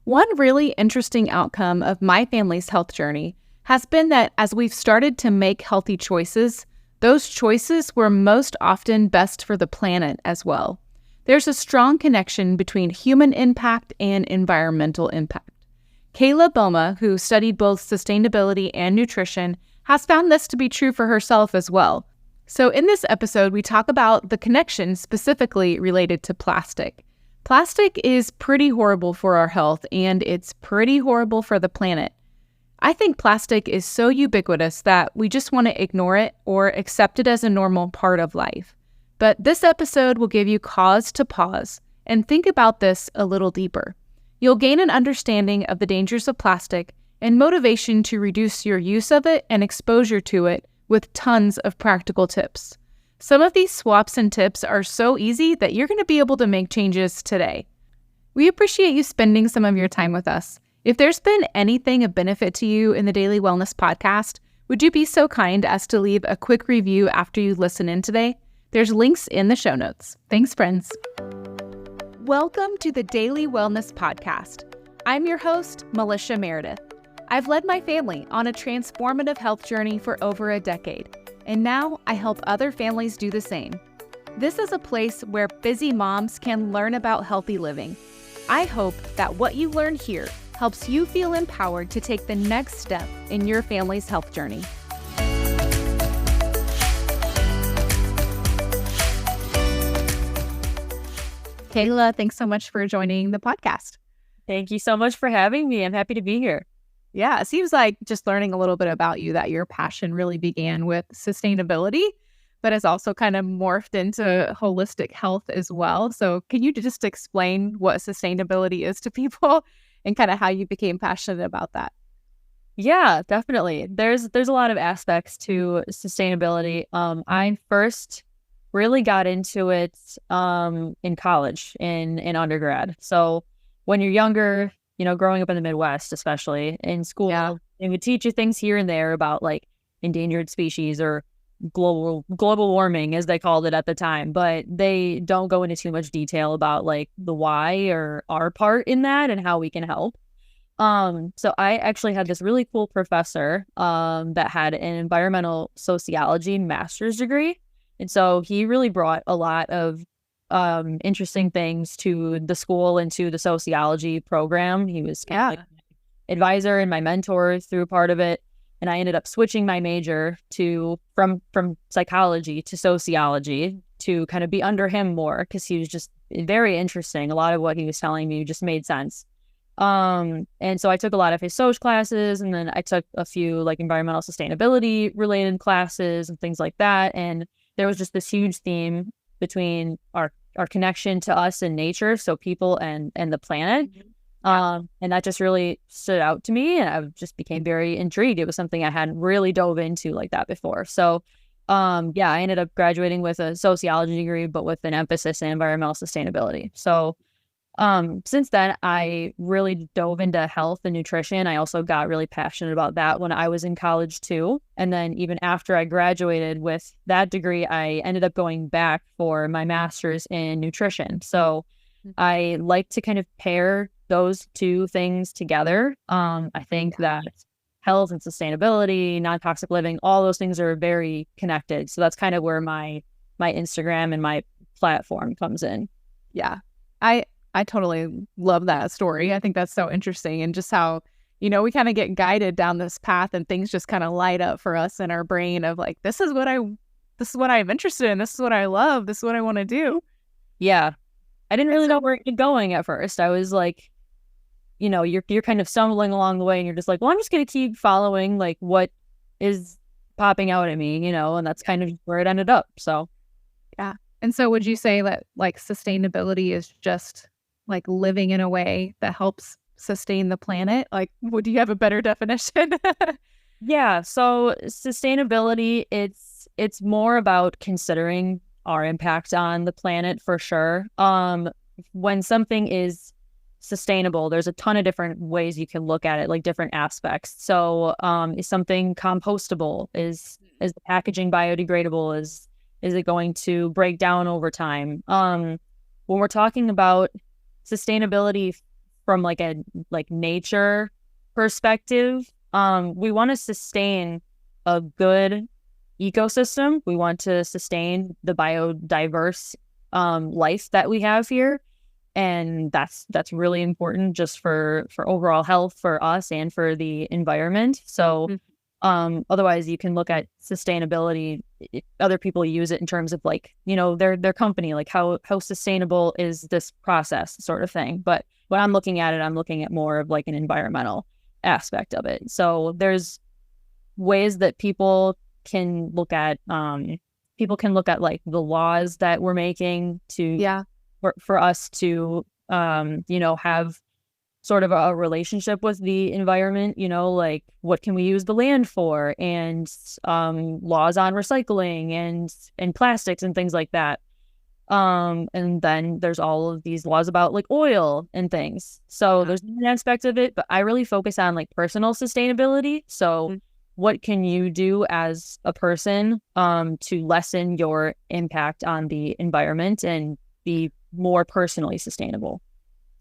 One really interesting outcome of my family's health journey has been that as we've started to make healthy choices, those choices were most often best for the planet as well. There's a strong connection between human impact and environmental impact. Kayla Bouma, who studied both sustainability and nutrition, has found this to be true for herself as well. So in this episode, we talk about the connection specifically related to plastic. Plastic is pretty horrible for our health, and it's pretty horrible for the planet. I think plastic is so ubiquitous that we just want to ignore it or accept it as a normal part of life. But this episode will give you cause to pause and think about this a little deeper. You'll gain an understanding of the dangers of plastic and motivation to reduce your use of it and exposure to it with tons of practical tips. Some of these swaps and tips are so easy that you're going to be able to make changes today. We appreciate you spending some of your time with us. If there's been anything of benefit to you in the Daily Wellness Podcast, would you be so kind as to leave a quick review after you listen in today? There's links in the show notes. Thanks, friends. Welcome to the Daily Wellness Podcast. I'm your host, Melissa Meredith. I've led my family on a transformative health journey for over a decade, and now I help other families do the same. This is a place where busy moms can learn about healthy living. I hope that what you learn here helps you feel empowered to take the next step in your family's health journey. Kayla, thanks so much for joining the podcast. Thank you so much for having me. I'm happy to be here. Yeah, it seems like just learning a little bit about you that your passion really began with sustainability, but has also kind of morphed into holistic health as well. So can you just explain what sustainability is to people and kind of how you became passionate about that? Yeah, definitely. There's a lot of aspects to sustainability. I first really got into it in college, in undergrad. So when you're younger, growing up in the Midwest, especially in school, they would teach you things here and there about like endangered species or global warming, as they called it at the time. But they don't go into too much detail about like the why or our part in that and how we can help. So I actually had this really cool professor that had an environmental sociology master's degree. And so he really brought a lot of interesting things to the school and to the sociology program. He was kind of like my advisor and my mentor through part of it. And I ended up switching my major from psychology to sociology to kind of be under him more because he was just very interesting. A lot of what he was telling me just made sense. And so I took a lot of his social classes, and then I took a few like environmental sustainability related classes and things like that. And there was just this huge theme between our connection to us and nature, so people and the planet. And that just really stood out to me, and I just became very intrigued. It was something I hadn't really dove into like that before. So I ended up graduating with a sociology degree, but with an emphasis in environmental sustainability. So since then, I really dove into health and nutrition. I also got really passionate about that when I was in college too. And then even after I graduated with that degree, I ended up going back for my master's in nutrition. So I like to kind of pair those two things together. I think that health and sustainability, non-toxic living, all those things are very connected. So that's kind of where my Instagram and my platform comes in. Yeah. I totally love that story. I think that's so interesting, and just how, we kind of get guided down this path and things just kind of light up for us in our brain of like, this is what I'm interested in. This is what I love. This is what I want to do. Yeah. I didn't really know where you're going at first. I was like, you're kind of stumbling along the way, and you're just like, well, I'm just going to keep following like what is popping out at me, and that's kind of where it ended up. So, yeah. And so would you say that like sustainability is just like living in a way that helps sustain the planet? Like, do you have a better definition? Yeah. So sustainability, it's more about considering our impact on the planet for sure. When something is sustainable, there's a ton of different ways you can look at it, like different aspects. So is something compostable? Is the packaging biodegradable? Is it going to break down over time? When we're talking about sustainability from like a nature perspective, we want to sustain a good ecosystem. We want to sustain the biodiverse life that we have here. And that's really important just for overall health for us and for the environment. So otherwise you can look at sustainability. Other people use it in terms of like, you know, their company, like how sustainable is this process sort of thing. But when I'm looking at it, I'm looking at more of like an environmental aspect of it. So there's ways that people can look at like the laws that we're making to for us to you know, have sort of a relationship with the environment, you know, like what can we use the land for, and laws on recycling and plastics and things like that. And then there's all of these laws about like oil and things. So there's an aspect of it, but I really focus on like personal sustainability. So what can you do as a person to lessen your impact on the environment and be more personally sustainable?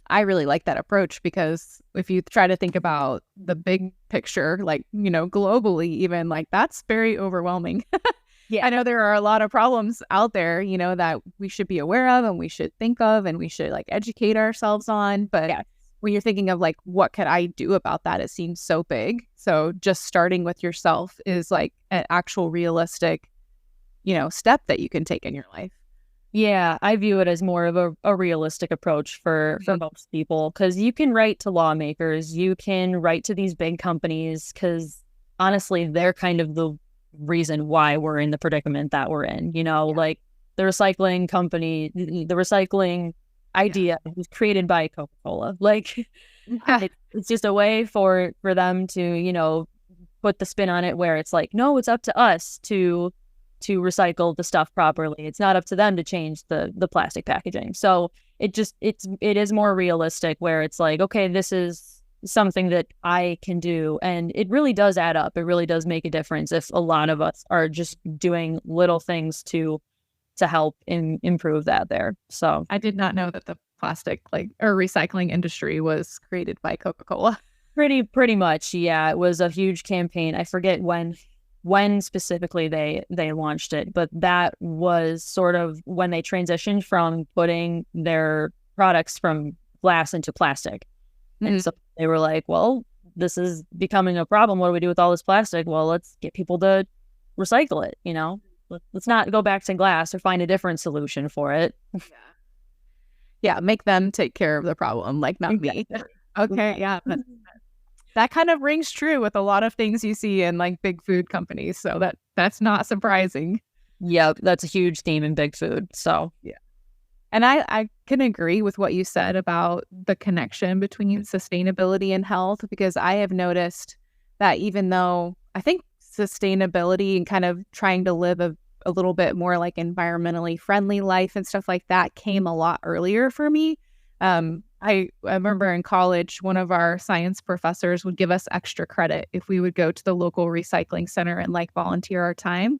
I really like that approach, because if you try to think about the big picture, like, you know, globally, even, like, that's very overwhelming. Yeah. I know there are a lot of problems out there, you know, that we should be aware of and we should think of and we should like educate ourselves on. But when you're thinking of like, what could I do about that? It seems so big. So just starting with yourself is like an actual realistic, you know, step that you can take in your life. Yeah, I view it as more of a realistic approach for most people, because you can write to lawmakers, you can write to these big companies, because honestly, they're kind of the reason why we're in the predicament that we're in. You know, like the recycling company, the recycling idea was created by Coca-Cola. Like it's just a way for them to, you know, put the spin on it where it's like, no, it's up to us to recycle the stuff properly. It's not up to them to change the plastic packaging. So it is more realistic, where it's like, okay, this is something that I can do. And it really does add up. It really does make a difference if a lot of us are just doing little things to help improve that there. So I did not know that the plastic or recycling industry was created by Coca-Cola. Pretty much. Yeah. It was a huge campaign. I forget when specifically they launched it, but that was sort of when they transitioned from putting their products from glass into plastic. And so they were like, well, this is becoming a problem. What do we do with all this plastic? Well, let's get people to recycle it, you know? Let's not go back to glass or find a different solution for it. Yeah, make them take care of the problem, like not me. Okay, yeah. That kind of rings true with a lot of things you see in like big food companies. So that's not surprising. Yep, that's a huge theme in big food. So yeah. And I can agree with what you said about the connection between sustainability and health, because I have noticed that even though I think sustainability and kind of trying to live a little bit more like environmentally friendly life and stuff like that came a lot earlier for me. I remember in college, one of our science professors would give us extra credit if we would go to the local recycling center and like volunteer our time.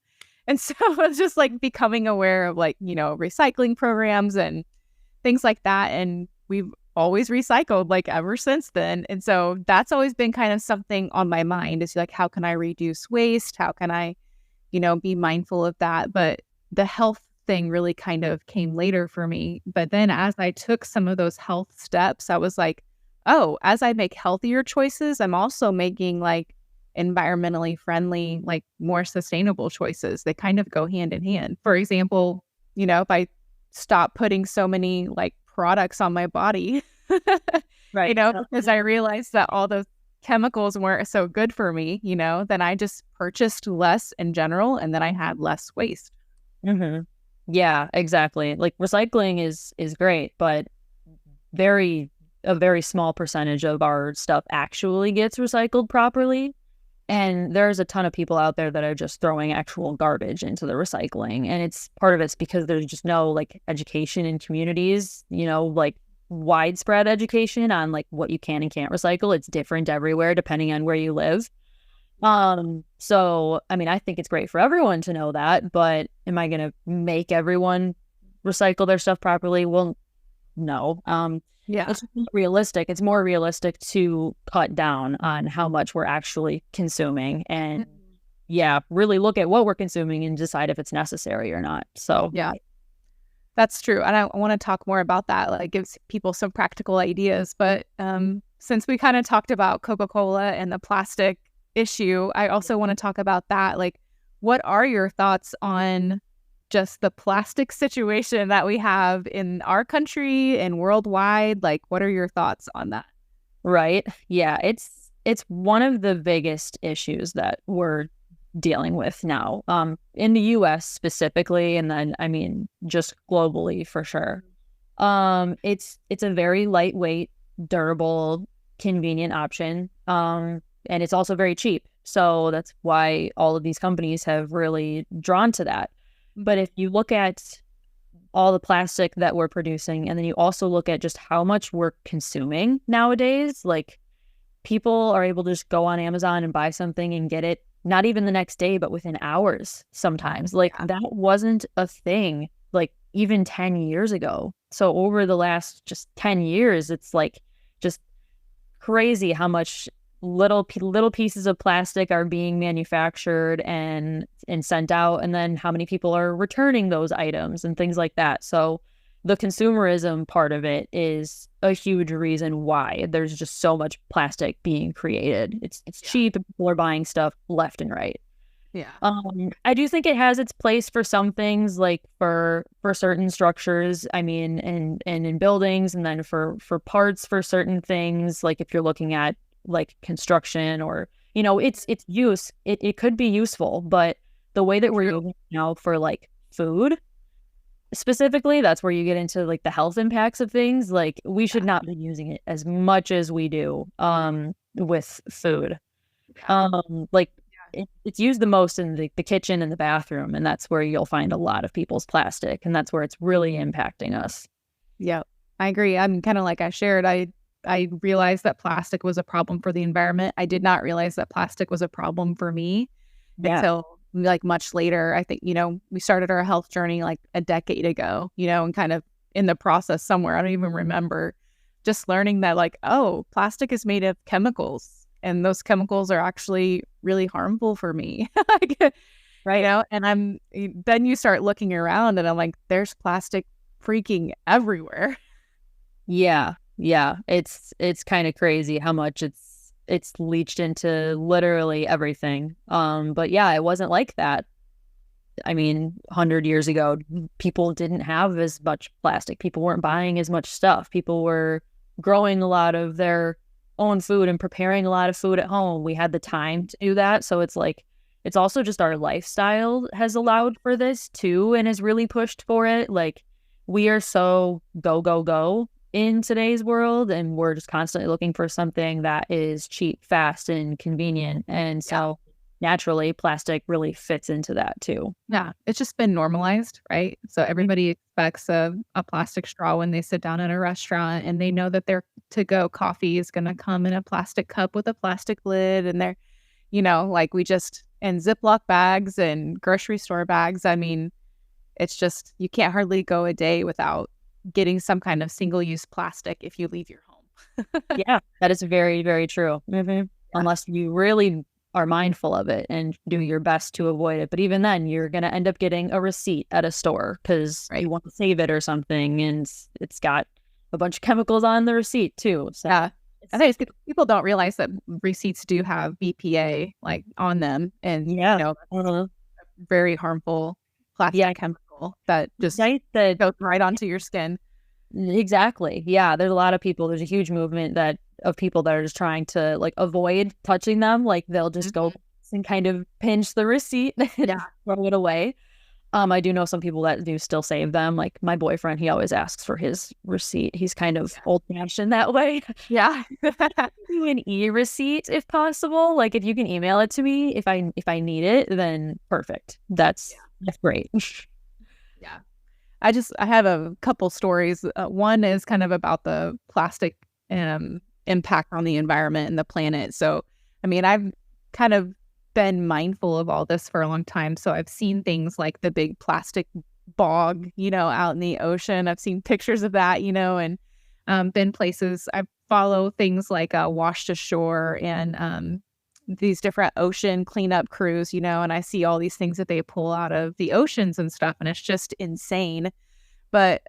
And so it's just like becoming aware of like, you know, recycling programs and things like that. And we've always recycled like ever since then. And so that's always been kind of something on my mind, is like, how can I reduce waste? How can I, you know, be mindful of that? But the health thing really kind of came later for me. But then as I took some of those health steps, I was like, oh, as I make healthier choices, I'm also making like environmentally friendly, like more sustainable choices. They kind of go hand in hand. For example, you know, if I stop putting so many like products on my body, right, you know, because I realized that all those chemicals weren't so good for me, you know, then I just purchased less in general, and then I had less waste. Yeah, exactly. Like recycling is great, but a very small percentage of our stuff actually gets recycled properly. And there's a ton of people out there that are just throwing actual garbage into the recycling. And it's part of it's because there's just no like education in communities, you know, like widespread education on like what you can and can't recycle. It's different everywhere depending on where you live. So I mean, I think it's great for everyone to know that, but am I gonna make everyone recycle their stuff properly? Well, no. Yeah. It's not realistic. It's more realistic to cut down on how much we're actually consuming and really look at what we're consuming and decide if it's necessary or not. So Yeah, that's true. And I want to talk more about that, like gives people some practical ideas. But since we kind of talked about Coca-Cola and the plastic issue, I also want to talk about that. Like, what are your thoughts on just the plastic situation that we have in our country and worldwide? Like, what are your thoughts on that? right. Yeah, it's one of the biggest issues that we're dealing with now, in the US specifically, and then I mean just globally for sure. It's a very lightweight, durable, convenient option. And it's also very cheap. So that's why all of these companies have really drawn to that. But if you look at all the plastic that we're producing, and then you also look at just how much we're consuming nowadays, like people are able to just go on Amazon and buy something and get it not even the next day, but within hours sometimes. Like that wasn't a thing like even 10 years ago. So over the last just 10 years, it's like just crazy how much little pieces of plastic are being manufactured and sent out, and then how many people are returning those items and things like that. So the consumerism part of it is a huge reason why there's just so much plastic being created. It's cheap and people are buying stuff left and right. Yeah. I do think it has its place for some things, like for certain structures. I mean, and in buildings, and then for parts for certain things, like if you're looking at like construction or, you know, its use, it could be useful, but the way that we're using it now for like food specifically, that's where you get into like the health impacts of things. Like we should not be using it as much as we do with food. Like it's used the most in the kitchen and the bathroom, and that's where you'll find a lot of people's plastic, and that's where it's really impacting us. Yeah, I agree. I'm kind of like I shared, I realized that plastic was a problem for the environment. I did not realize that plastic was a problem for me until like much later. I think, you know, we started our health journey like a decade ago, you know, and kind of in the process somewhere, I don't even remember, just learning that like, oh, plastic is made of chemicals and those chemicals are actually really harmful for me. Like, right. You know, and then you start looking around and I'm like, there's plastic freaking everywhere. Yeah. Yeah, it's kind of crazy how much it's leached into literally everything. But yeah, it wasn't like that. I mean, 100 years ago, people didn't have as much plastic. People weren't buying as much stuff. People were growing a lot of their own food and preparing a lot of food at home. We had the time to do that. So it's like, it's also just our lifestyle has allowed for this too, and has really pushed for it. Like we are so go, go, go in today's world, and we're just constantly looking for something that is cheap, fast, and convenient. And so naturally plastic really fits into that too. Yeah, it's just been normalized, right? So everybody expects a plastic straw when they sit down at a restaurant, and they know that their to-go coffee is going to come in a plastic cup with a plastic lid, and they're, you know, like we just, and Ziploc bags and grocery store bags. I mean, it's just, you can't hardly go a day without getting some kind of single-use plastic if you leave your home. Yeah, that is very, very true. Yeah. Unless you really are mindful of it and do your best to avoid it. But even then, you're going to end up getting a receipt at a store because you want to save it or something, and it's got a bunch of chemicals on the receipt too. So yeah, I think people don't realize that receipts do have BPA like on them, and you know, very harmful plastic chemical that just goes right onto your skin. Exactly. Yeah, there's a lot of people. There's a huge movement of people that are just trying to like avoid touching them. Like they'll just go and kind of pinch the receipt and throw it away. I do know some people that do still save them. Like my boyfriend, he always asks for his receipt. He's kind of old-fashioned that way. Yeah. Do an e-receipt if possible. Like if you can email it to me, if I need it, then perfect. That's great. Yeah. I have a couple stories. One is kind of about the plastic impact on the environment and the planet. So, I mean, I've kind of been mindful of all this for a long time. So I've seen things like the big plastic bog, you know, out in the ocean. I've seen pictures of that, you know, and been places. I follow things like Wash to Shore and these different ocean cleanup crews, and I see all these things that they pull out of the oceans and stuff, and it's just insane. But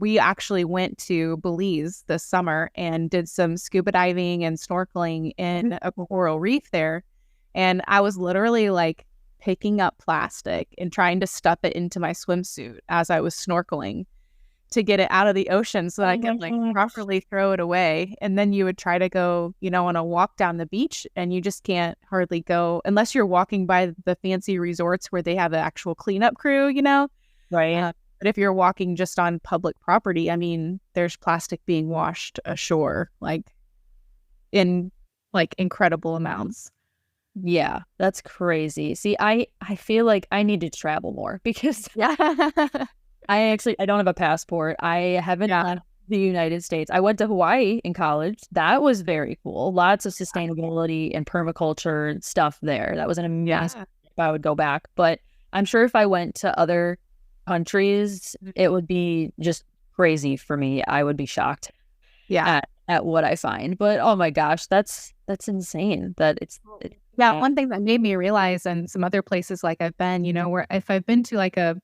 we actually went to Belize this summer and did some scuba diving and snorkeling in a coral reef there. And I was literally like picking up plastic and trying to stuff it into my swimsuit as I was snorkeling to get it out of the ocean so that I could like properly throw it away. And then you would try to go, on a walk down the beach, and you just can't hardly go unless you're walking by the fancy resorts where they have an actual cleanup crew, Right. But if you're walking just on public property, I mean, there's plastic being washed ashore, like in like incredible amounts. Yeah, that's crazy. See, I feel like I need to travel more because Yeah. I don't have a passport. I haven't left the United States. I went to Hawaii in college. That was very cool. Lots of sustainability and permaculture stuff there. That was an amazing if I would go back. But I'm sure if I went to other countries, it would be just crazy for me. I would be shocked at what I find. But oh my gosh, that's insane that it's one thing that made me realize, and some other places like I've been, where if I've been to like a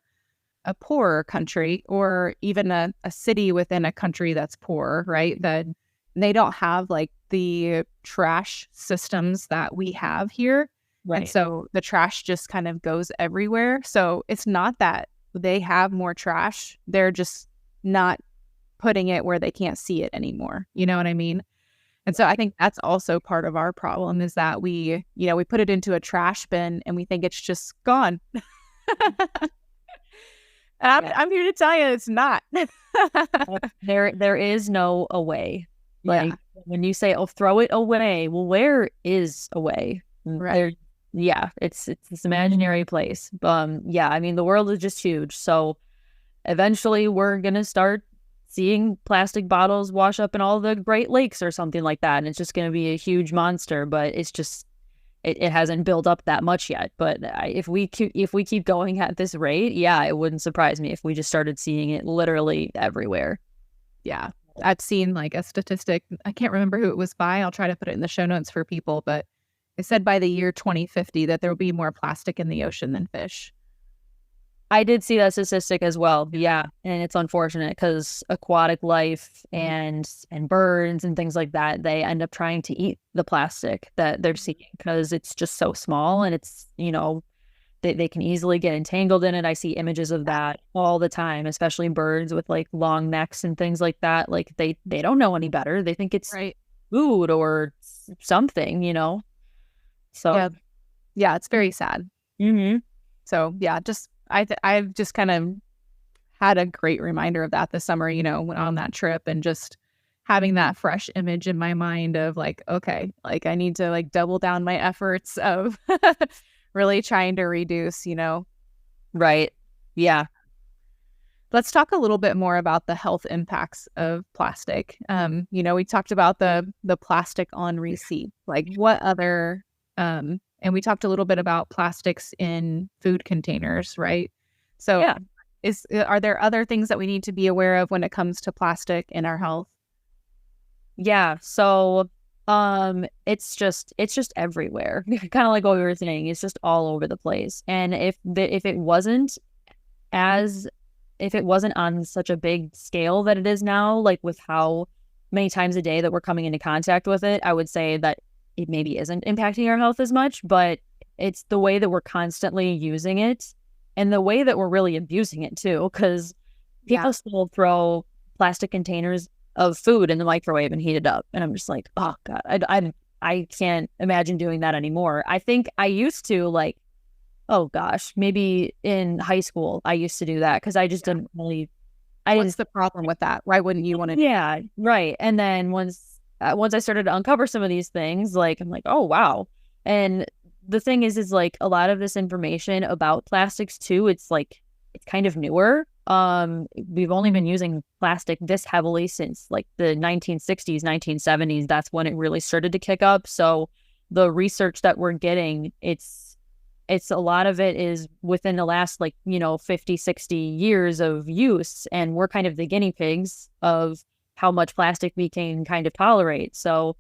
poorer country or even a city within a country that's poor, right, that they don't have like the trash systems that we have here. right. And so the trash just kind of goes everywhere. So it's not that they have more trash. They're just not putting it where they can't see it anymore. You know what I mean? And so I think that's also part of our problem is that we put it into a trash bin and we think it's just gone. I'm here to tell you it's not. There is no away. Like when you say, "Oh, throw it away," well, where is away? Right. It's this imaginary place. I mean, the world is just huge. So eventually, we're gonna start seeing plastic bottles wash up in all the Great Lakes or something like that, and it's just gonna be a huge monster. But it's just it hasn't built up that much yet. But if we keep going at this rate, it wouldn't surprise me if we just started seeing it literally everywhere. Yeah. I've seen like a statistic. I can't remember who it was by. I'll try to put it in the show notes for people, but it said by the year 2050 that there will be more plastic in the ocean than fish. I did see that statistic as well. Yeah. And it's unfortunate because aquatic life and birds and things like that, they end up trying to eat the plastic that they're seeing because it's just so small and it's, they can easily get entangled in it. I see images of that all the time, especially birds with like long necks and things like that. Like they don't know any better. They think it's food or something, So yeah, it's very sad. Mm-hmm. So I've just kind of had a great reminder of that this summer, went on that trip and just having that fresh image in my mind of like, okay, like I need to like double down my efforts of really trying to reduce, Right. Yeah. Let's talk a little bit more about the health impacts of plastic. We talked about the plastic on receipt, like what other, and we talked a little bit about plastics in food containers, right? So are there other things that we need to be aware of when it comes to plastic in our health? Yeah. So it's just everywhere. Kind of like what we were saying. It's just all over the place. And if it wasn't on such a big scale that it is now, like with how many times a day that we're coming into contact with it, I would say that it maybe isn't impacting our health as much, but it's the way that we're constantly using it and the way that we're really abusing it too, because people still throw plastic containers of food in the microwave and heat it up. And I'm just like, oh God, I can't imagine doing that anymore. I think I used to oh gosh, maybe in high school, I used to do that because I just didn't really. What's the problem with that? Why wouldn't you want to? Yeah, right. And then once I started to uncover some of these things, like I'm like, oh wow. And the thing is like a lot of this information about plastics too, it's kind of newer. We've only been using plastic this heavily since like the 1960s, 1970s. That's when it really started to kick up. So the research that we're getting, it's a lot of it is within the last 50, 60 years of use. And we're kind of the guinea pigs of how much plastic we can kind of tolerate. So,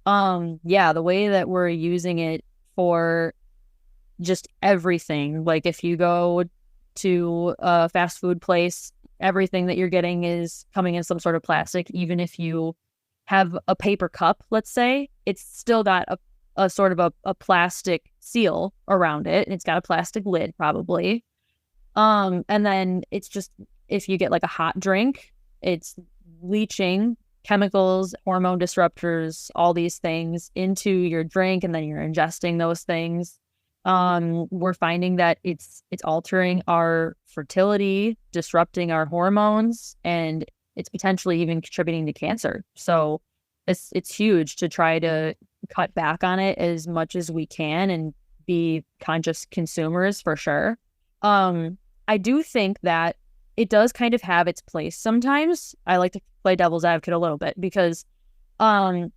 yeah, the way that we're using it for just everything, like if you go to a fast food place, everything that you're getting is coming in some sort of plastic. Even if you have a paper cup, let's say, it's still got a sort of a plastic seal around it, and it's got a plastic lid probably. And then it's just, if you get like a hot drink, it's leaching chemicals, hormone disruptors, all these things into your drink, and then you're ingesting those things. We're finding that it's altering our fertility, disrupting our hormones, and it's potentially even contributing to cancer. So it's huge to try to cut back on it as much as we can and be conscious consumers for sure. I do think that it does kind of have its place sometimes. I like to play devil's advocate a little bit because I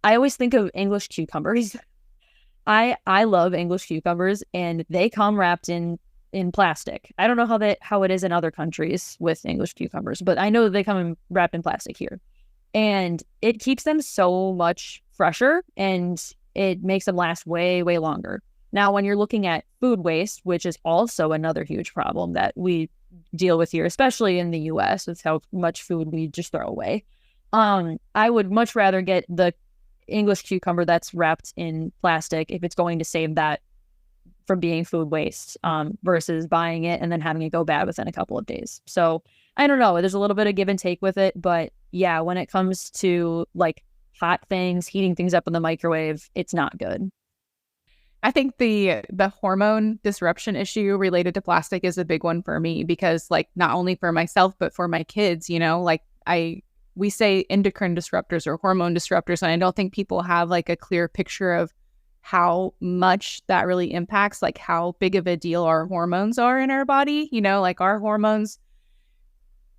always think of English cucumbers. I love English cucumbers, and they come wrapped in plastic. I don't know how it is in other countries with English cucumbers, but I know they come wrapped in plastic here. And it keeps them so much fresher, and it makes them last way, way longer. Now, when you're looking at food waste, which is also another huge problem that we deal with here, especially in the US, with how much food we just throw away, I would much rather get the English cucumber that's wrapped in plastic if it's going to save that from being food waste, versus buying it and then having it go bad within a couple of days. So I don't know. There's a little bit of give and take with it, but yeah, when it comes to like hot things, heating things up in the microwave, it's not good. I think the hormone disruption issue related to plastic is a big one for me because, like, not only for myself but for my kids, like we say endocrine disruptors or hormone disruptors, and I don't think people have like a clear picture of how much that really impacts, like how big of a deal our hormones are in our body. Like our hormones,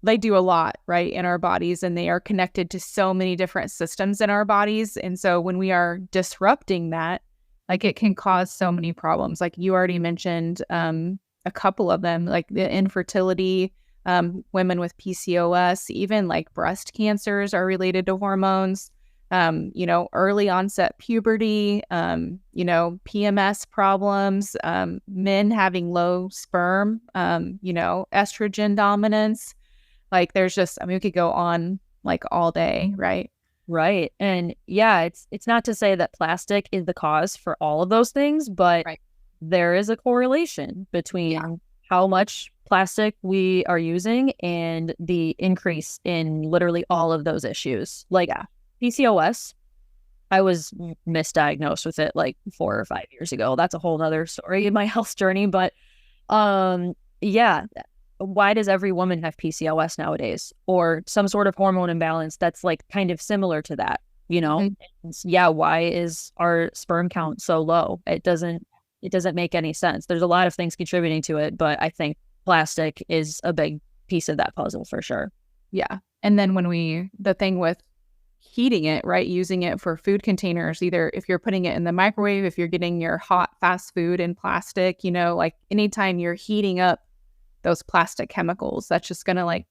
they do a lot, right, in our bodies, and they are connected to so many different systems in our bodies. And so when we are disrupting that, like, it can cause so many problems. Like you already mentioned a couple of them, like the infertility, women with PCOS, even like breast cancers are related to hormones, early onset puberty, PMS problems, men having low sperm, estrogen dominance. Like there's just, we could go on like all day, right? Right. And yeah, it's not to say that plastic is the cause for all of those things, but right. There is a correlation between how much plastic we are using and the increase in literally all of those issues. Like PCOS, I was misdiagnosed with it like 4 or 5 years ago. That's a whole other story in my health journey. But yeah, why does every woman have PCOS nowadays, or some sort of hormone imbalance that's like kind of similar to that? Yeah, why is our sperm count so low? It doesn't make any sense. There's a lot of things contributing to it, but I think plastic is a big piece of that puzzle for sure. Yeah. And then the thing with heating it, right, using it for food containers, either if you're putting it in the microwave, if you're getting your hot fast food in plastic, like anytime you're heating up those plastic chemicals, that's just going to like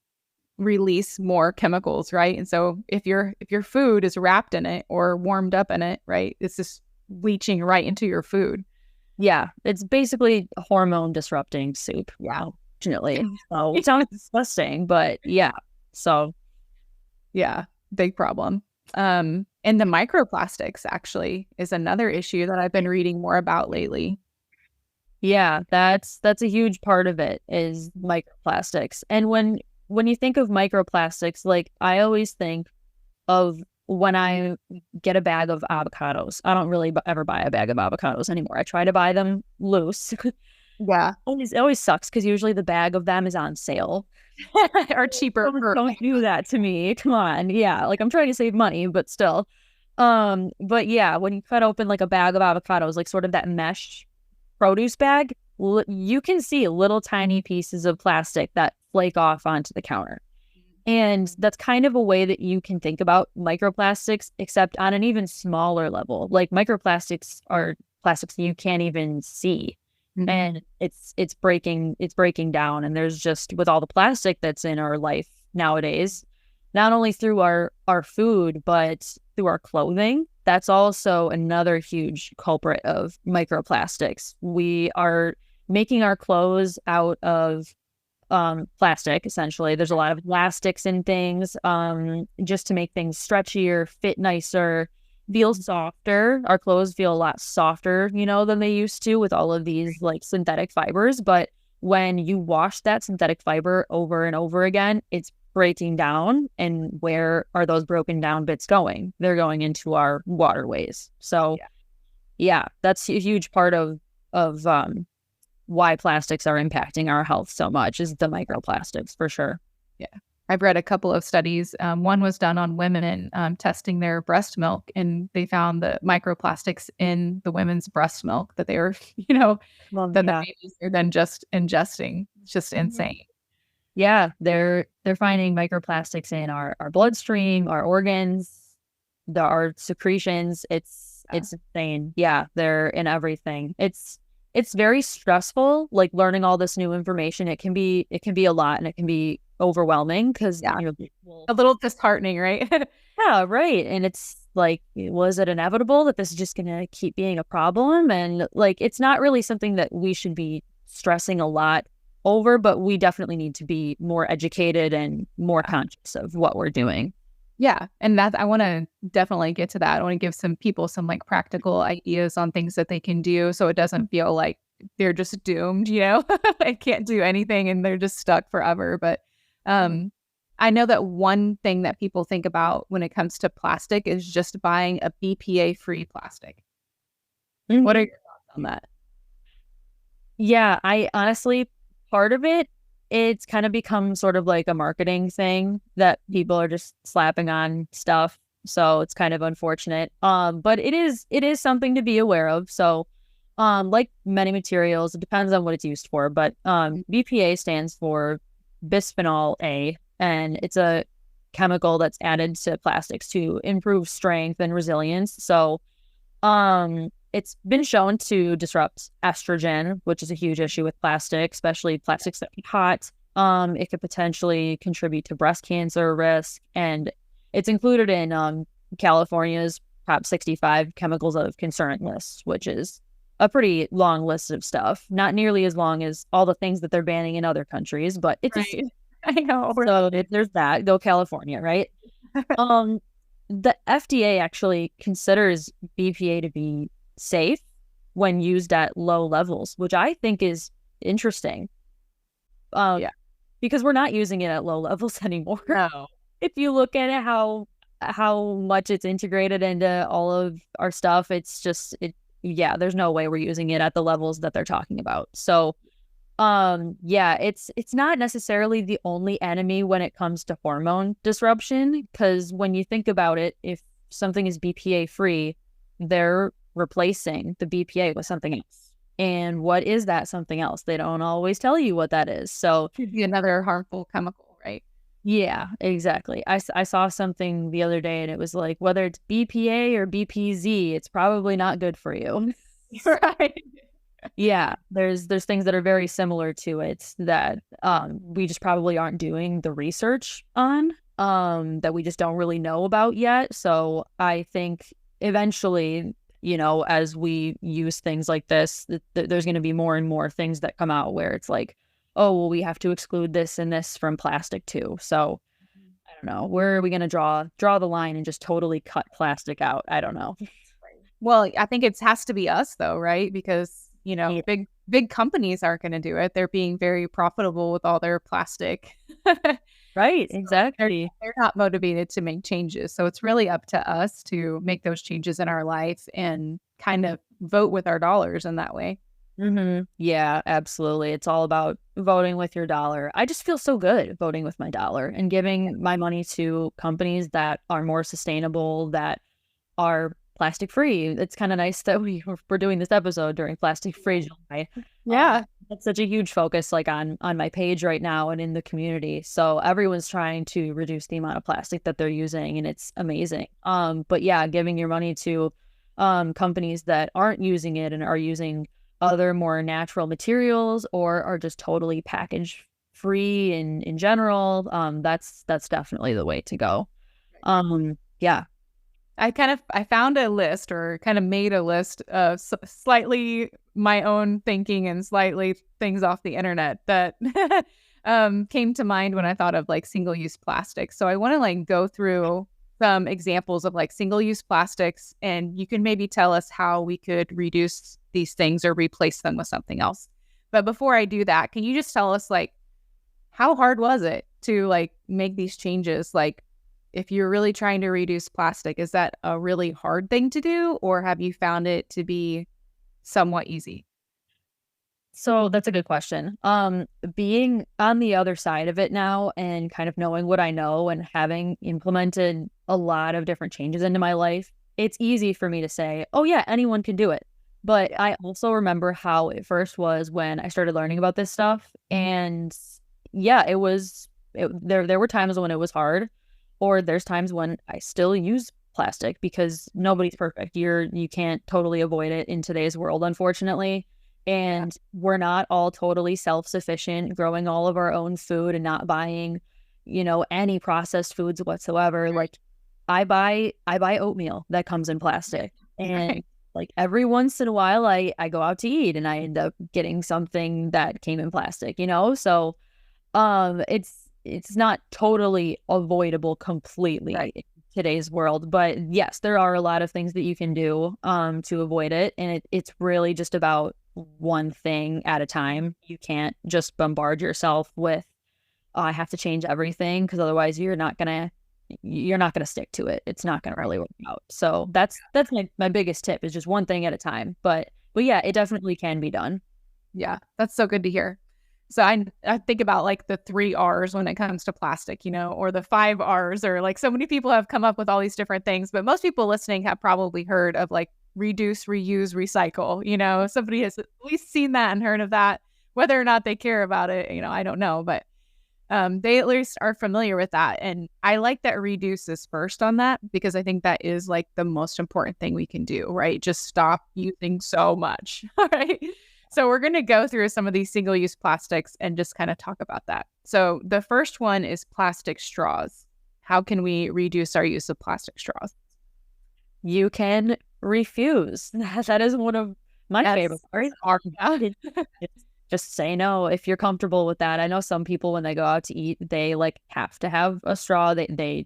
release more chemicals, right? And so if your food is wrapped in it or warmed up in it, right, it's just leaching right into your food. Yeah, it's basically a hormone disrupting soup. Yeah, fortunately. So it sounds disgusting, but yeah. So yeah, big problem. And the microplastics actually is another issue that I've been reading more about lately. Yeah, that's a huge part of it is microplastics. And when you think of microplastics, like I always think of when I get a bag of avocados. I don't really ever buy a bag of avocados anymore. I try to buy them loose. Yeah. It always sucks because usually the bag of them is on sale. Or cheaper. Don't do that to me. Come on. Yeah, like I'm trying to save money, but still. But yeah, when you cut open like a bag of avocados, like sort of that mesh produce bag, you can see little tiny pieces of plastic that flake off onto the counter. And that's kind of a way that you can think about microplastics, except on an even smaller level. Like microplastics are plastics you can't even see. Mm-hmm. And it's breaking down. And there's just, with all the plastic that's in our life nowadays, not only through our food, but through our clothing. That's also another huge culprit of microplastics. We are making our clothes out of plastic, essentially. There's a lot of elastics in things, just to make things stretchier, fit nicer, feel softer. Our clothes feel a lot softer, than they used to with all of these like synthetic fibers. But when you wash that synthetic fiber over and over again, it's breaking down. And where are those broken down bits going? They're going into our waterways. So yeah, that's a huge part of why plastics are impacting our health so much, is the microplastics, for sure. Yeah. I've read a couple of studies. One was done on women testing their breast milk, and they found the microplastics in the women's breast milk that they were, the babies are then just ingesting. It's just insane. Yeah, they're finding microplastics in our bloodstream, our organs, our secretions. It's insane. Yeah, they're in everything. It's very stressful, like learning all this new information. It can be a lot, and it can be overwhelming because a little disheartening, right? Yeah, right. And it's like, was it inevitable that this is just going to keep being a problem? And like, it's not really something that we should be stressing a lot over, but we definitely need to be more educated and more conscious of what we're doing. Yeah. And I want to definitely get to that. I want to give some people some like practical ideas on things that they can do so it doesn't feel like they're just doomed, they can't do anything and they're just stuck forever. But I know that one thing that people think about when it comes to plastic is just buying a BPA-free plastic. Mm-hmm. What are your thoughts on that? Yeah, I honestly, part of it's kind of become sort of like a marketing thing that people are just slapping on stuff. So it's kind of unfortunate. But it is something to be aware of. So like many materials, it depends on what it's used for. But BPA stands for bisphenol A, and it's a chemical that's added to plastics to improve strength and resilience. So it's been shown to disrupt estrogen, which is a huge issue with plastic, especially plastics that get hot. It could potentially contribute to breast cancer risk, and it's included in California's top 65 chemicals of concern list, which is a pretty long list of stuff. Not nearly as long as all the things that they're banning in other countries, but it's right. I know. So there's that. Go California, right? The FDA actually considers BPA to be safe when used at low levels, which I think is interesting. Because we're not using it at low levels anymore. No. If you look at it, how much it's integrated into all of our stuff, it's just there's no way we're using it at the levels that they're talking about. So it's not necessarily the only enemy when it comes to hormone disruption, because when you think about it, if something is BPA free, they're replacing the BPA with something else. And what is that something else? They don't always tell you what that is. So it could be another harmful chemical, right? Yeah, exactly. I saw something the other day, and it was like, whether it's BPA or BPZ, it's probably not good for you. Right. Yeah, there's things that are very similar to it that we just probably aren't doing the research on, that we just don't really know about yet. So I think eventually, as we use things like this, there's going to be more and more things that come out where it's like, oh, well, we have to exclude this and this from plastic too. So I don't know. Where are we going to draw the line and just totally cut plastic out? I don't know. Well, I think it has to be us though, right? Because big companies aren't going to do it. They're being very profitable with all their plastic. Right, So exactly. They're not motivated to make changes. So it's really up to us to make those changes in our life and kind of vote with our dollars in that way. Mm-hmm. Yeah, absolutely. It's all about voting with your dollar. I just feel so good voting with my dollar and giving my money to companies that are more sustainable, that are plastic free. It's kind of nice that we're doing this episode during Plastic Free July. Yeah, that's such a huge focus, like on my page right now and in the community. So everyone's trying to reduce the amount of plastic that they're using, and it's amazing. But yeah, giving your money to companies that aren't using it and are using other more natural materials or are just totally package free in general, that's definitely the way to go. Yeah. I found a list, or kind of made a list of slightly my own thinking and slightly things off the internet that came to mind when I thought of like single-use plastics. So I want to like go through some examples of like single-use plastics, and you can maybe tell us how we could reduce these things or replace them with something else. But before I do that, can you just tell us like how hard was it to like make these changes? Like, if you're really trying to reduce plastic, is that a really hard thing to do, or have you found it to be somewhat easy? So that's a good question. Being on the other side of it now and kind of knowing what I know and having implemented a lot of different changes into my life, it's easy for me to say, oh yeah, anyone can do it. But I also remember how it first was when I started learning about this stuff. And yeah, there were times when it was hard, or there's times when I still use plastic because nobody's perfect. You can't totally avoid it in today's world, unfortunately. And we're not all totally self-sufficient, growing all of our own food and not buying, any processed foods whatsoever. Like I buy oatmeal that comes in plastic. And like every once in a while I go out to eat and I end up getting something that came in plastic, So it's not totally avoidable completely in today's world, but yes, there are a lot of things that you can do to avoid it, and it's really just about one thing at a time. You can't just bombard yourself with, oh, I have to change everything, because otherwise you're not gonna stick to it. It's not gonna really work out. So that's my biggest tip, is just one thing at a time. But yeah, it definitely can be done. Yeah, that's so good to hear. So I think about like the 3 R's when it comes to plastic, or the 5 R's, or like so many people have come up with all these different things, but most people listening have probably heard of like reduce, reuse, recycle. Somebody has at least seen that and heard of that. Whether or not they care about it, I don't know, but they at least are familiar with that. And I like that reduce is first on that, because I think that is like the most important thing we can do, right? Just stop using so much. All right. So we're going to go through some of these single-use plastics and just kind of talk about that. So the first one is plastic straws. How can we reduce our use of plastic straws? You can refuse. That is one of my favorite parts. Just say no if you're comfortable with that. I know some people, when they go out to eat, they like have to have a straw. They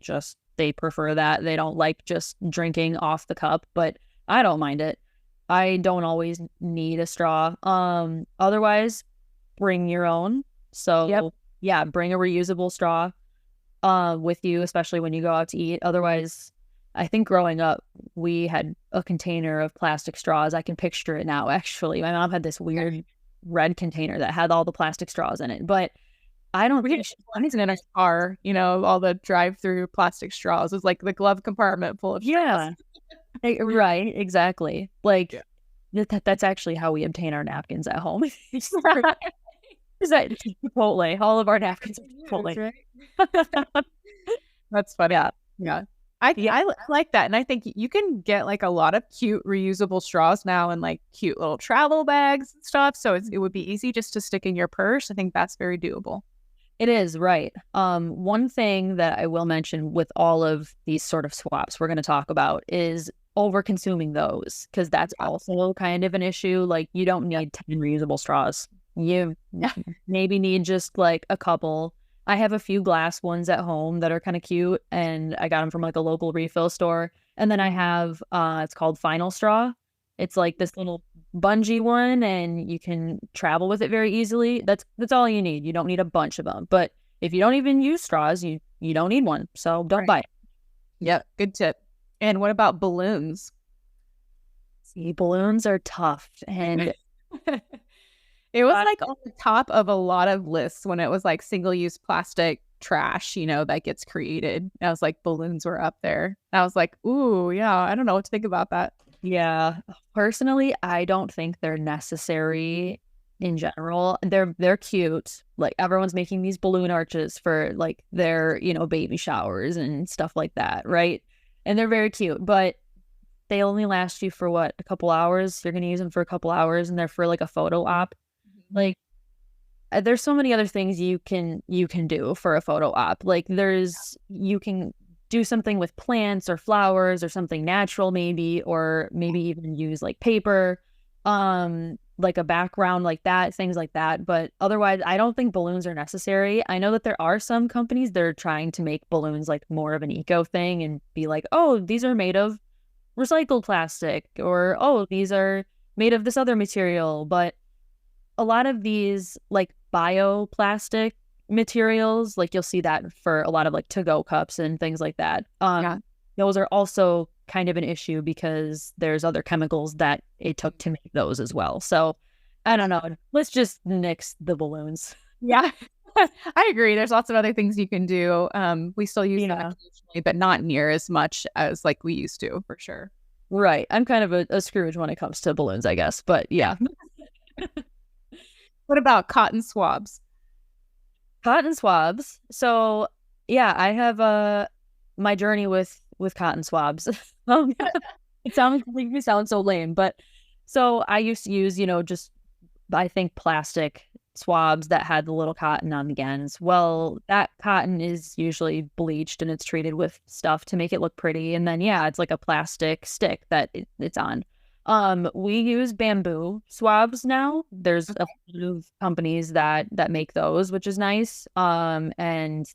prefer that. They don't like just drinking off the cup, but I don't mind it. I don't always need a straw. Otherwise, bring your own. So yeah, bring a reusable straw with you, especially when you go out to eat. Otherwise, I think growing up, we had a container of plastic straws. I can picture it now, actually. My mom had this weird red container that had all the plastic straws in it. But I don't think in our car, all the drive-through plastic straws. It was like the glove compartment full of straws. Right, exactly. Like that's actually how we obtain our napkins at home. Is that Chipotle? All of our napkins are Chipotle. Right? That's funny. Yeah. I like that. And I think you can get like a lot of cute reusable straws now, and like cute little travel bags and stuff. So it would be easy just to stick in your purse. I think that's very doable. It is, right. One thing that I will mention with all of these sort of swaps we're going to talk about is over consuming those, because that's also kind of an issue. Like, you don't need 10 reusable straws. You maybe need just like a couple. I have a few glass ones at home that are kind of cute, and I got them from like a local refill store. And then I have it's called Final Straw. It's like this little bungee one, and you can travel with it very easily. That's all you need. You don't need a bunch of them. But if you don't even use straws, you don't need one. So don't buy it. Yep, good tip. And what about balloons? See, balloons are tough. And it was like on the top of a lot of lists when it was like single-use plastic trash, that gets created. I was like, balloons were up there. I was like, ooh, yeah, I don't know what to think about that. Yeah. Personally, I don't think they're necessary in general. They're cute. Like, everyone's making these balloon arches for like their, baby showers and stuff like that, right? And they're very cute, but they only last you for a couple hours. You're going to use them for a couple hours, and they're for like a photo op. Like, there's so many other things you can do for a photo op. Like you can do something with plants or flowers or something natural maybe, or maybe even use like paper, like a background like that, things like that. But otherwise, I don't think balloons are necessary. I know that there are some companies that are trying to make balloons like more of an eco thing and be like, oh, these are made of recycled plastic, or oh, these are made of this other material. But a lot of these like bioplastic materials, like you'll see that for a lot of like to-go cups and things like that. Those are also kind of an issue because there's other chemicals that it took to make those as well. So I don't know. Let's just nix the balloons. Yeah. I agree. There's lots of other things you can do. We still use that occasionally, but not near as much as like we used to, for sure. Right. I'm kind of a Scrooge when it comes to balloons, I guess. But yeah. What about cotton swabs? Cotton swabs. So yeah, I have my journey with cotton swabs. It sounds like me sound so lame, but so I used to use, just I think plastic swabs that had the little cotton on the ends. Well, that cotton is usually bleached and it's treated with stuff to make it look pretty. And then it's like a plastic stick that it's on. We use bamboo swabs now. There's a few companies that make those, which is nice. And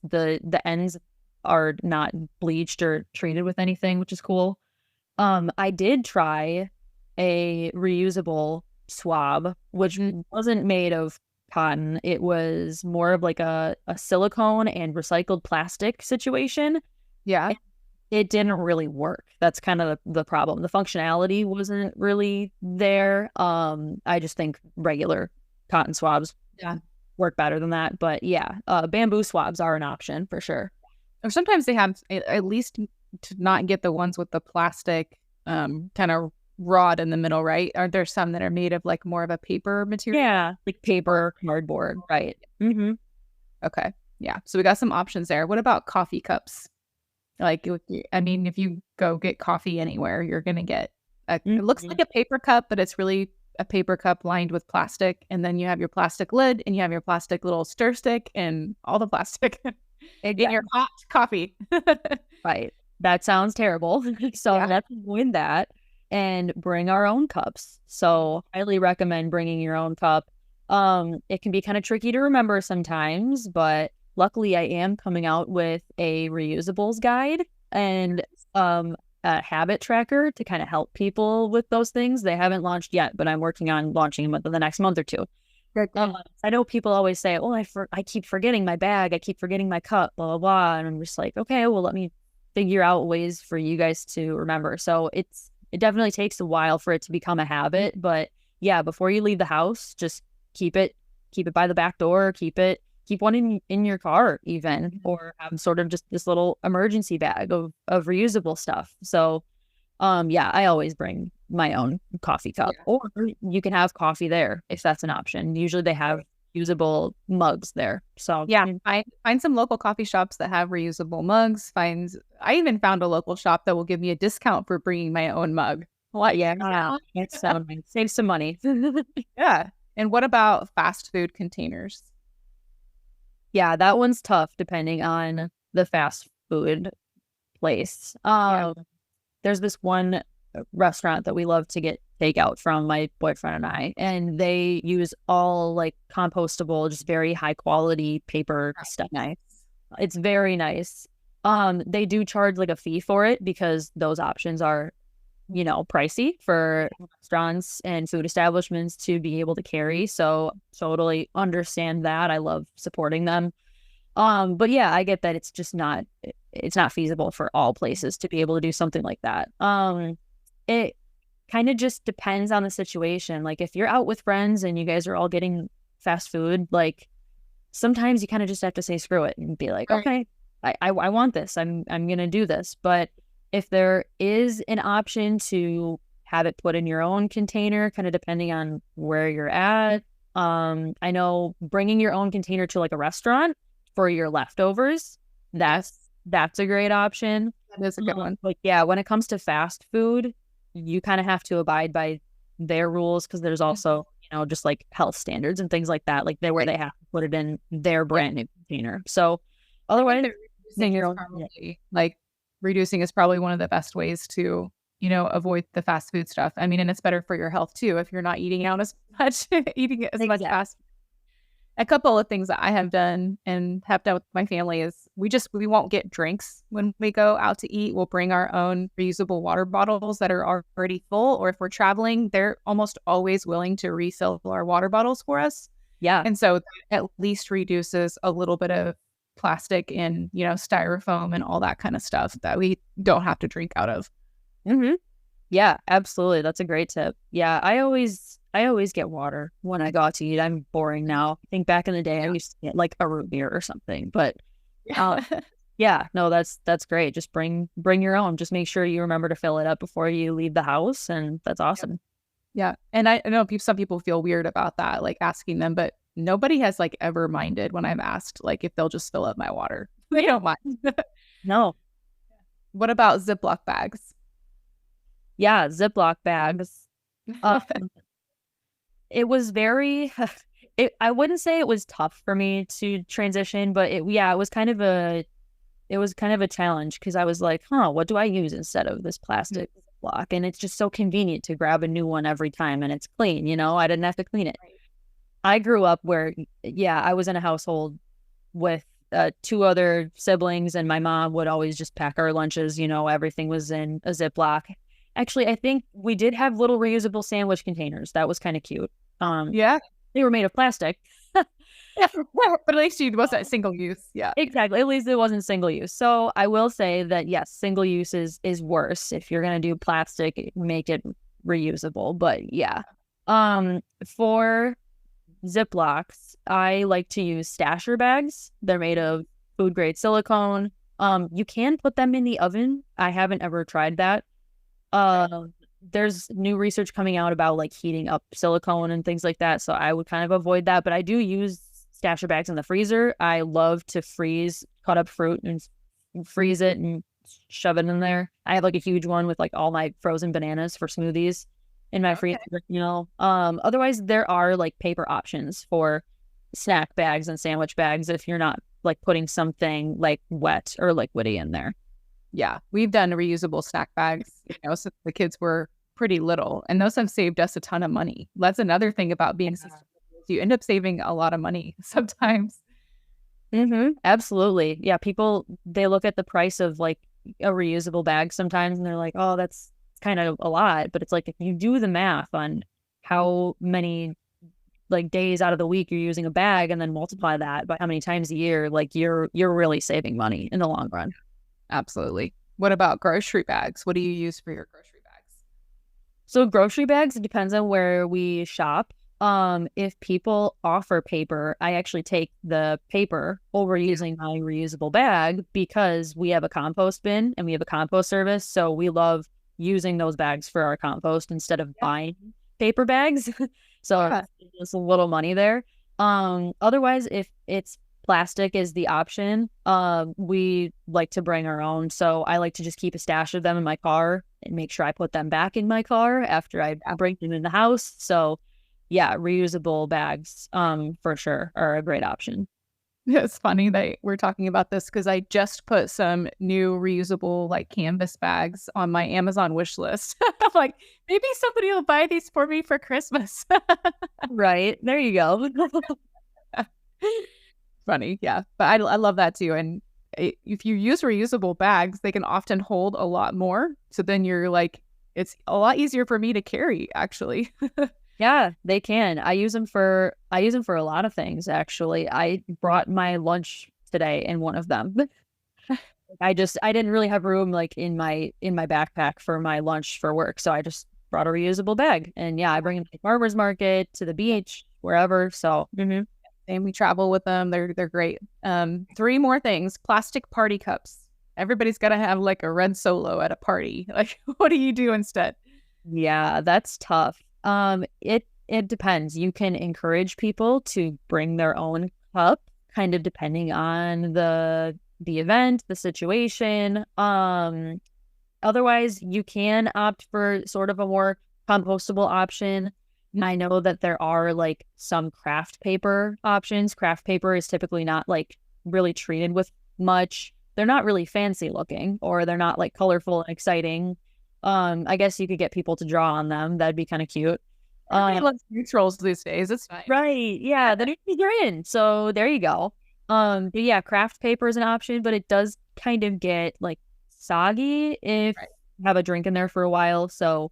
the ends are not bleached or treated with anything, which is cool. I did try a reusable swab, which wasn't made of cotton. It was more of like a silicone and recycled plastic situation. Yeah. It didn't really work. That's kind of the problem. The functionality wasn't really there. I just think regular cotton swabs work better than that. But bamboo swabs are an option for sure. Or sometimes they have, at least to not get the ones with the plastic kind of rod in the middle, right? Aren't there some that are made of like more of a paper material? Yeah, like paper, cardboard, right? Mm-hmm. Okay. Yeah. So we got some options there. What about coffee cups? Like, I mean, if you go get coffee anywhere, you're going to get it looks like a paper cup, but it's really a paper cup lined with plastic. And then you have your plastic lid and you have your plastic little stir stick and all the plastic in your hot coffee. Right. That sounds terrible. So let's avoid that and bring our own cups. So highly recommend bringing your own cup. It can be kind of tricky to remember sometimes, but luckily I am coming out with a reusables guide and a habit tracker to kind of help people with those things. They haven't launched yet, but I'm working on launching them within the next month or two. I know people always say, oh, I keep forgetting my bag. I keep forgetting my cup, blah, blah, blah. And I'm just like, okay, well, let me figure out ways for you guys to remember. So it definitely takes a while for it to become a habit. But yeah, before you leave the house, just keep it by the back door, keep one in your car even, or have sort of just this little emergency bag of reusable stuff. So I always bring my own coffee cup, or you can have coffee there if that's an option. Usually they have usable mugs there. So I find some local coffee shops that have reusable mugs. I even found a local shop that will give me a discount for bringing my own mug. What? Yeah, it's save some money. Yeah. And what about fast food containers? Yeah, that one's tough depending on the fast food place. There's this one restaurant that we love to get takeout from, my boyfriend and I, and they use all like compostable, just very high quality paper stuff. Nice. It's very nice. They do charge like a fee for it because those options are, pricey for restaurants and food establishments to be able to carry. So totally understand that. I love supporting them. But yeah, I get that it's not feasible for all places to be able to do something like that. It kind of just depends on the situation. Like if you're out with friends and you guys are all getting fast food, like sometimes you kind of just have to say screw it and be like, okay, I want this. I'm gonna do this. But if there is an option to have it put in your own container, kind of depending on where you're at. I know bringing your own container to like a restaurant for your leftovers, that's a great option. That is a good one. But yeah, when it comes to fast food, you kind of have to abide by their rules because there's also, just like health standards and things like that, like where they have to put it in their brand new container. So otherwise, make your own. Reducing is probably one of the best ways to, avoid the fast food stuff. I mean, and it's better for your health too if you're not eating out as much, eating as much fast food. A couple of things that I have done and have done with my family is we won't get drinks when we go out to eat. We'll bring our own reusable water bottles that are already full, or if we're traveling, they're almost always willing to refill our water bottles for us. Yeah. And so that at least reduces a little bit of plastic and, styrofoam and all that kind of stuff that we don't have to drink out of. Mm-hmm. Yeah, absolutely. That's a great tip. Yeah, I always get water when I go out to eat. I'm boring now. I think back in the day I used to get like a root beer or something. But yeah, no, that's great. Just bring your own. Just make sure you remember to fill it up before you leave the house, and that's awesome. Yeah. And I know some people feel weird about that, like asking them, but nobody has like ever minded when I've asked like if they'll just fill up my water. They don't mind. No. What about Ziploc bags? Yeah, Ziploc bags. It was very, I wouldn't say it was tough for me to transition, but it was kind of a challenge because I was like, what do I use instead of this plastic Ziploc? And it's just so convenient to grab a new one every time and it's clean, I didn't have to clean it. I grew up where, I was in a household with 2 other siblings, and my mom would always just pack our lunches, everything was in a Ziploc. Actually, I think we did have little reusable sandwich containers. That was kind of cute. They were made of plastic. But at least it wasn't single use. Yeah, exactly. At least it wasn't single use. So I will say that, yes, single use is worse. If you're going to do plastic, make it reusable. But yeah, for Ziplocs, I like to use stasher bags. They're made of food grade silicone. You can put them in the oven. I haven't ever tried that. There's new research coming out about like heating up silicone and things like that. So I would kind of avoid that, but I do use stasher bags in the freezer. I love to freeze cut up fruit and freeze it and shove it in there. I have like a huge one with like all my frozen bananas for smoothies in my freezer, otherwise there are like paper options for snack bags and sandwich bags if you're not like putting something like wet or liquidy in there. Yeah, we've done reusable snack bags, since the kids were pretty little, and those have saved us a ton of money. That's another thing about being sustainable. You end up saving a lot of money sometimes. Mm-hmm. Absolutely. Yeah, people, they look at the price of like a reusable bag sometimes and they're like, oh, that's kind of a lot. But it's like, if you do the math on how many like days out of the week you're using a bag and then multiply that by how many times a year, like you're really saving money in the long run. Absolutely. What about grocery bags? What do you use for your grocery bags? So grocery bags, it depends on where we shop. If people offer paper, I actually take the paper over using my reusable bag because we have a compost bin and we have a compost service. So we love using those bags for our compost instead of buying paper bags. So it's a little money there. Otherwise, if it's plastic is the option, we like to bring our own. So I like to just keep a stash of them in my car and make sure I put them back in my car after I bring them in the house. So yeah, reusable bags for sure are a great option. It's funny that we're talking about this because I just put some new reusable like canvas bags on my Amazon wish list. I'm like, maybe somebody will buy these for me for Christmas. Right. There you go. Funny. Yeah. But I love that too. And if you use reusable bags, they can often hold a lot more. So then you're like, it's a lot easier for me to carry actually. Yeah, they can. I use them for a lot of things actually. I brought my lunch today in one of them. I didn't really have room like in my backpack for my lunch for work, so I just brought a reusable bag. And yeah, I bring them to the farmers market, to the beach, wherever. So and we travel with them. They're great. 3 more things. Plastic party cups. Everybody's got to have like a red Solo at a party. Like, what do you do instead? Yeah, that's tough. It depends. You can encourage people to bring their own cup, kind of depending on the event, the situation. Otherwise, you can opt for sort of a more compostable option. I know that there are like some craft paper options. Craft paper is typically not like really treated with much. They're not really fancy looking, or they're not like colorful and exciting. I guess you could get people to draw on them. That'd be kind of cute. Everybody loves neutrals these days. It's fine. Right. Yeah. The neutrals are in. So there you go. But yeah, craft paper is an option, but it does kind of get like soggy if you have a drink in there for a while. So,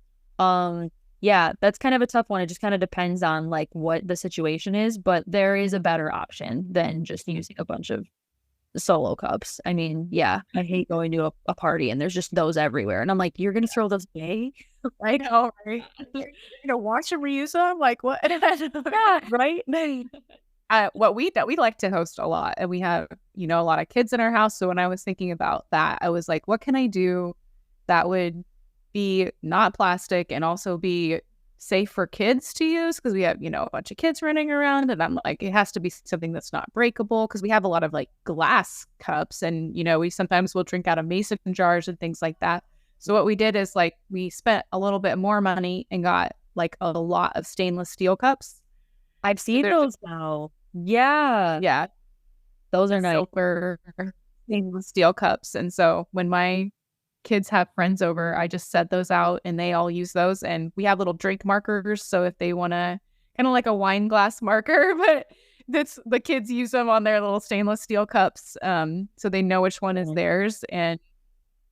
yeah, that's kind of a tough one. It just kind of depends on like what the situation is, but there is a better option than just using a bunch of solo cups. I mean, yeah, I hate going to a party and there's just those everywhere. And I'm like, you're going to throw those away? I know, right? You're going to wash and reuse them? Like what? Yeah, right? What we like to host a lot, and we have, a lot of kids in our house. So when I was thinking about that, I was like, what can I do that would be not plastic and also be safe for kids to use? Because we have, a bunch of kids running around, and I'm like, it has to be something that's not breakable, because we have a lot of like glass cups, and, we sometimes will drink out of mason jars and things like that. So what we did is like, we spent a little bit more money and got like a lot of stainless steel cups. I've seen those now. Yeah. Yeah. Those are nice. Silver stainless steel cups. And so when my kids have friends over, I just set those out and they all use those. And we have little drink markers. So if they want to, kind of like a wine glass marker, but the kids use them on their little stainless steel cups. So they know which one is theirs. And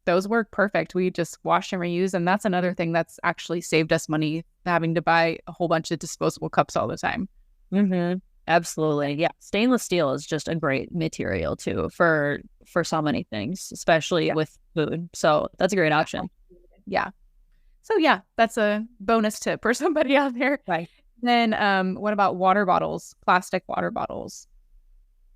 those work perfect. We just wash and reuse. And that's another thing that's actually saved us money, having to buy a whole bunch of disposable cups all the time. Mm-hmm. Absolutely. Yeah. Stainless steel is just a great material too for so many things, especially with food. So that's a great option. Yeah. So yeah, that's a bonus tip for somebody out there. Right. Then what about water bottles, plastic water bottles?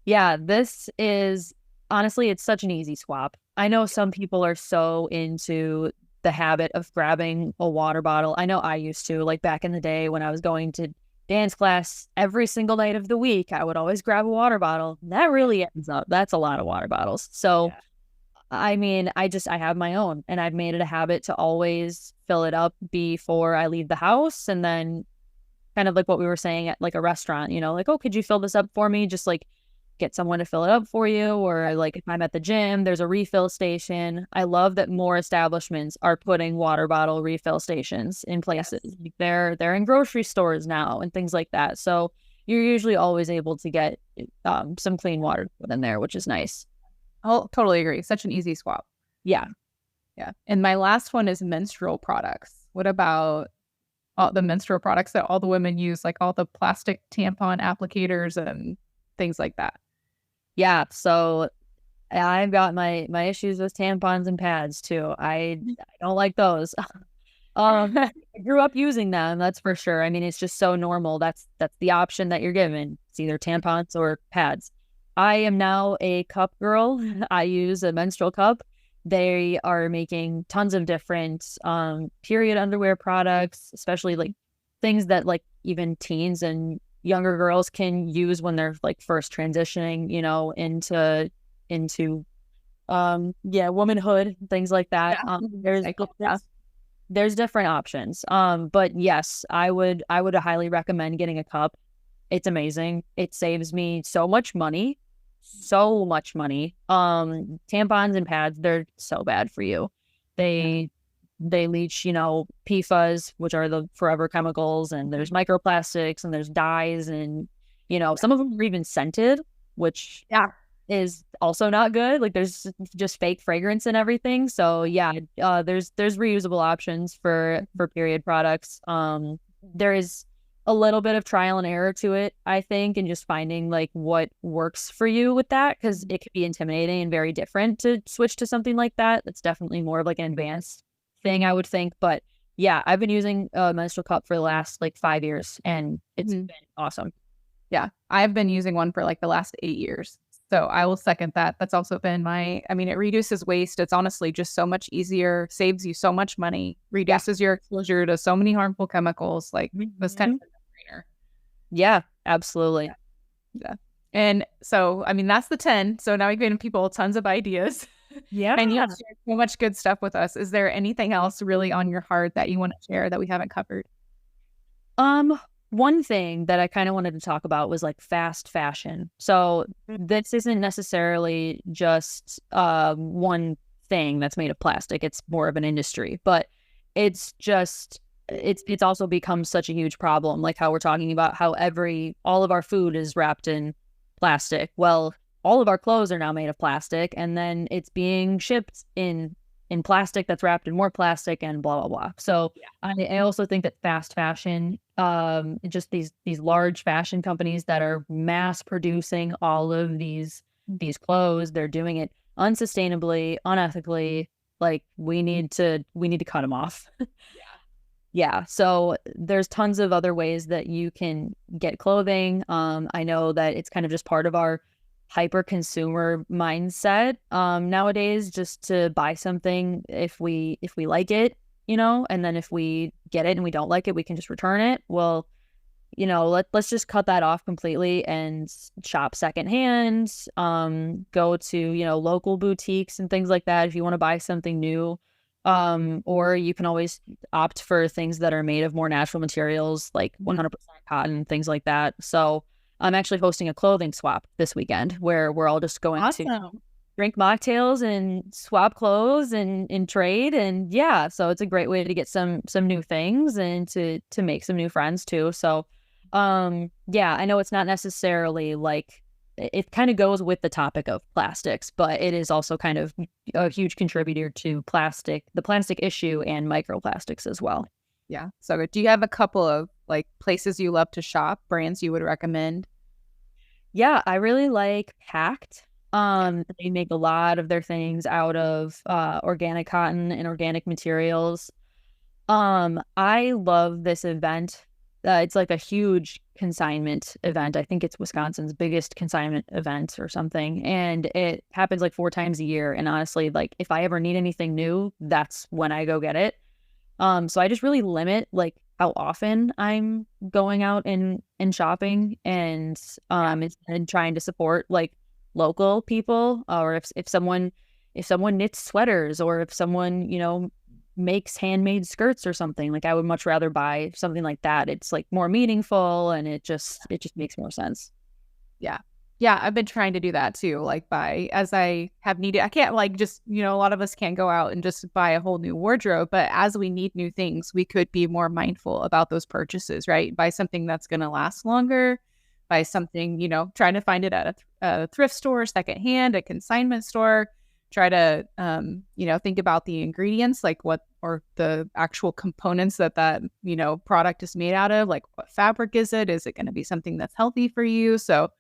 Yeah, this is honestly, it's such an easy swap. I know some people are so into the habit of grabbing a water bottle. I know I used to, like back in the day when I was going to dance class every single night of the week, I would always grab a water bottle. That really ends up, that's a lot of water bottles. So, I mean, I have my own, and I've made it a habit to always fill it up before I leave the house. And then kind of like what we were saying at like a restaurant, like, oh, could you fill this up for me? Just like get someone to fill it up for you. Or like if I'm at the gym, there's a refill station. I love that more establishments are putting water bottle refill stations in places. Yes. They're in grocery stores now and things like that. So you're usually always able to get some clean water put in there, which is nice. I'll totally agree. Such an easy swap. Yeah. Yeah. And my last one is menstrual products. What about all the menstrual products that all the women use, like all the plastic tampon applicators and things like that? Yeah, so I've got my issues with tampons and pads too. I don't like those. I grew up using them, that's for sure. I mean, it's just so normal. That's the option that you're given. It's either tampons or pads. I am now a cup girl. I use a menstrual cup. They are making tons of different period underwear products, especially like things that like even teens and younger girls can use when they're like first transitioning, into womanhood, things like that. There's different options. But yes, I would highly recommend getting a cup. It's amazing. It saves me so much money. Tampons and pads, they're so bad for you. They leach, PFAS, which are the forever chemicals, and there's microplastics and there's dyes, and some of them are even scented, which is also not good. Like there's just fake fragrance and everything. So there's reusable options for period products. There is a little bit of trial and error to it, I think, and just finding like what works for you with that, because it can be intimidating and very different to switch to something like that. That's definitely more of like an advanced thing, I would think. But yeah, I've been using a menstrual cup for the last like 5 years, and it's been awesome. Yeah, I've been using one for like the last 8 years. So I will second that. That's also been it reduces waste. It's honestly just so much easier, saves you so much money, reduces your exposure to so many harmful chemicals. Like this kind of no-brainer. Yeah, absolutely. Yeah. And so, that's the 10. So now we've given people tons of ideas. Yeah. And you have shared so much good stuff with us. Is there anything else really on your heart that you want to share that we haven't covered? One thing that I kind of wanted to talk about was like fast fashion. So this isn't necessarily just one thing that's made of plastic. It's more of an industry, but it's just it's also become such a huge problem. Like how we're talking about how all of our food is wrapped in plastic. Well, all of our clothes are now made of plastic, and then it's being shipped in plastic that's wrapped in more plastic and blah blah blah. So I also think that fast fashion, just these large fashion companies that are mass producing all of these clothes, they're doing it unsustainably, unethically. Like we need to cut them off. Yeah. So there's tons of other ways that you can get clothing. I know that it's kind of just part of our hyper consumer mindset nowadays, just to buy something if we like it, and then if we get it and we don't like it, we can just return it. Well, let's just cut that off completely and shop secondhand, go to, local boutiques and things like that if you want to buy something new. Or you can always opt for things that are made of more natural materials, like 100% cotton, things like that. So I'm actually hosting a clothing swap this weekend where we're all just going to drink mocktails and swap clothes and trade. And yeah, so it's a great way to get some new things and to make some new friends too. So yeah, I know it's not necessarily like, it kind of goes with the topic of plastics, but it is also kind of a huge contributor to the plastic issue and microplastics as well. Yeah. So do you have a couple of like places you love to shop, brands you would recommend? Yeah, I really like Pact. They make a lot of their things out of organic cotton and organic materials. I love this event. It's like a huge consignment event. I think it's Wisconsin's biggest consignment event or something. And it happens like 4 times a year. And honestly, like if I ever need anything new, that's when I go get it. So I just really limit like how often I'm going out and shopping and trying to support like local people, or if someone knits sweaters, or if someone, makes handmade skirts or something, like I would much rather buy something like that. It's like more meaningful and it just makes more sense. Yeah. Yeah, I've been trying to do that too. Like buy as I have needed. I can't like just, a lot of us can't go out and just buy a whole new wardrobe, but as we need new things, we could be more mindful about those purchases, right? Buy something that's going to last longer, buy something, trying to find it at a thrift store, secondhand, a consignment store. Try to, think about the ingredients, like what, or the actual components that product is made out of, like what fabric is it? Is it going to be something that's healthy for you? So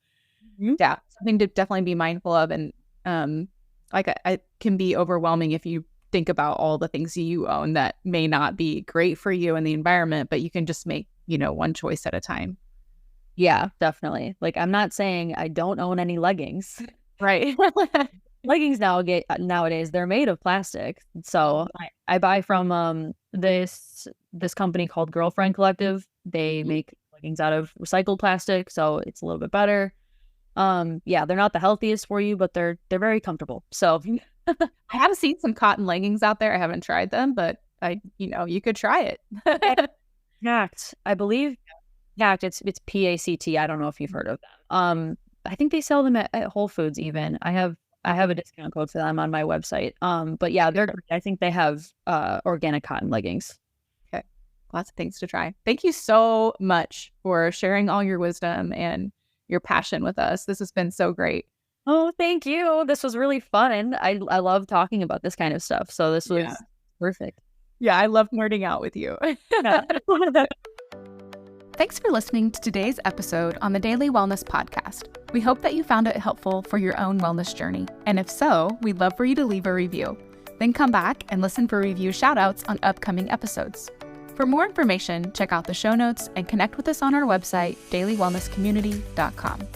yeah, something to definitely be mindful of. And it can be overwhelming if you think about all the things you own that may not be great for you and the environment, but you can just make, one choice at a time. Yeah, definitely. Like I'm not saying I don't own any leggings. Right. Leggings nowadays, they're made of plastic. So I buy from this company called Girlfriend Collective. They make leggings out of recycled plastic, so it's a little bit better. Yeah, they're not the healthiest for you, but they're very comfortable. So I have seen some cotton leggings out there. I haven't tried them, but you could try it. Pact, I believe. Pact, it's PACT. I don't know if you've heard of them. I think they sell them at Whole Foods even. I have a discount code for them on my website. But yeah, I think they have organic cotton leggings. Okay. Lots of things to try. Thank you so much for sharing all your wisdom and your passion with us. This has been so great. Oh, thank you. This was really fun. I love talking about this kind of stuff. So this was perfect. Yeah, I love nerding out with you. Thanks for listening to today's episode on the Daily Wellness Podcast. We hope that you found it helpful for your own wellness journey. And if so, we'd love for you to leave a review. Then come back and listen for review shoutouts on upcoming episodes. For more information, check out the show notes and connect with us on our website, dailywellnesscommunity.com.